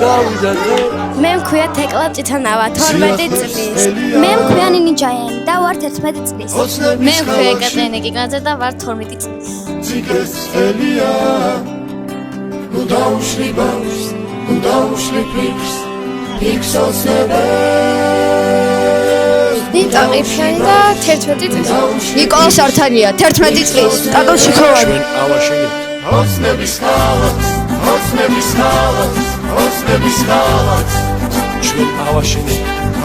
მე მქვია თეკლა წითანავა 12 წლის. მე მქვია ნინი ჯაიანი და ვარ 11 წლის. მე მქვია ეკატერინე კიკნაძე და ვარ 12 წლის. ციგეს ელია ნუ დაუშლი ბავშვს ნუ დაუშლი ფიქს ფიქსოს ნიტა ყიფიანი და 11 წლის. ნიკოლას ართანია 11 წლის. ტატო შიქოვანი. ოცნების ხალხს ოცნების ხალხს ოცნების ხალხს ჩვენ ავაშენე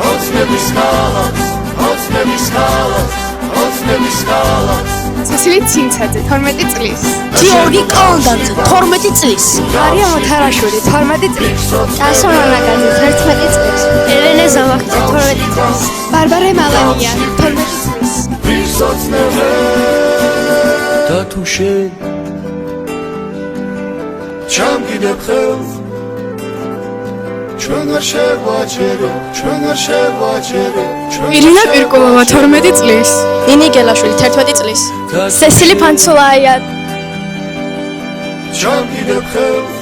ოცნების ხალხს ოცნების ხალხს ოცნების ხალხს ცესილი ცინცაძე 12 წლის. გიორგი კალანდაძე 12 წლის. მარია მოთარაშვილი 12 წლის. ტასო მამაკაცი 11 წლის. ელენე ზავახიძე 12 წლის. ბარბარე მალანია 12 წლის. ვისოცნებე და თუ შენ ჩამგიდებ ხელს ჩვენ არ შევაჩერო ჩვენ არ შევაჩერო ირინა პირკულოვა 12 წლის. ნინი გელაშვილი 11 წლის. სესილი ფანცულაია ჩამგიდებ ხელს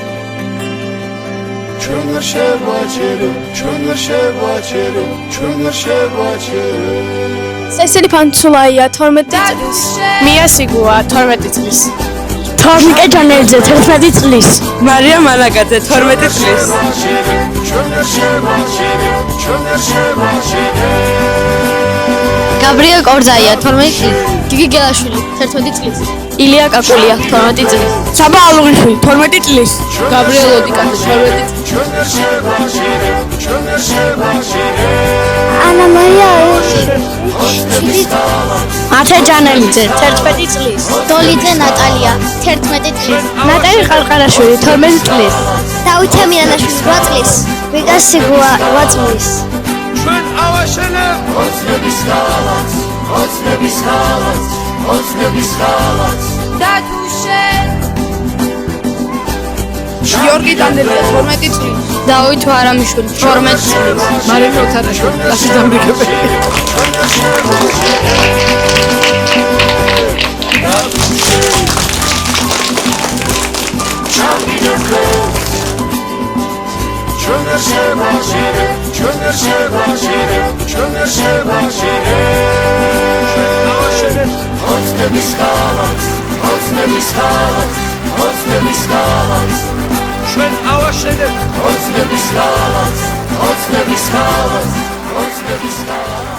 ჩვენ არ შევაჩერო ჩვენ არ შევაჩერო ჩვენ არ შევაჩერო სესილი ფანცულაია 12 წლის. მია სიგუა 12 წლის. თორნიკე ჯანელიძე 11 წლის. მარია მალაკაძე 12 წლის. ჩვენ არ შევაჩერო ჩვენ არ შევაჩერო გაბრიელ კორძაია 12 წლის. გიგი გელაშვილი 11 წლის. ილია კაკულია 12 წლის. საბა ალუღიშვილი 12 წლის. გაბრიელ ოდიკაძე 12 წლის. ჩვენ არ შევაჩერო ჩვენ არ შევაჩერო ანა მარია ათე ჯანელიძე 11 წლის. დოლიძე ნატალია 11 წლის. ნატალი ყარყარაშვილი 12 წლის. დავითე მიანაშვილი 8 წლის. ვიკა სიგუა 8 წლის. ჩვენ ავაშენებ ოცნების ხალხს ოცნების ხალხს ოცნების ხალხს და თუ შენ გიორგი დანელია 12 წლის. დავით ვარამიშვილი 12 წლის. მარია მოთარაშვილი კლასის დამბიგებელი. ჩვენ არ შევაჩერე ჩვენ არ შევაჩერე ჩვენ არ შევაჩერე ავაშენებ ოცნების ხალხს ოცნების ხალხს ოცნების ხალხს ჩვენ ავაშენებ ოცნების ხალხს ოცნების ხალხს ოცნების ხალხს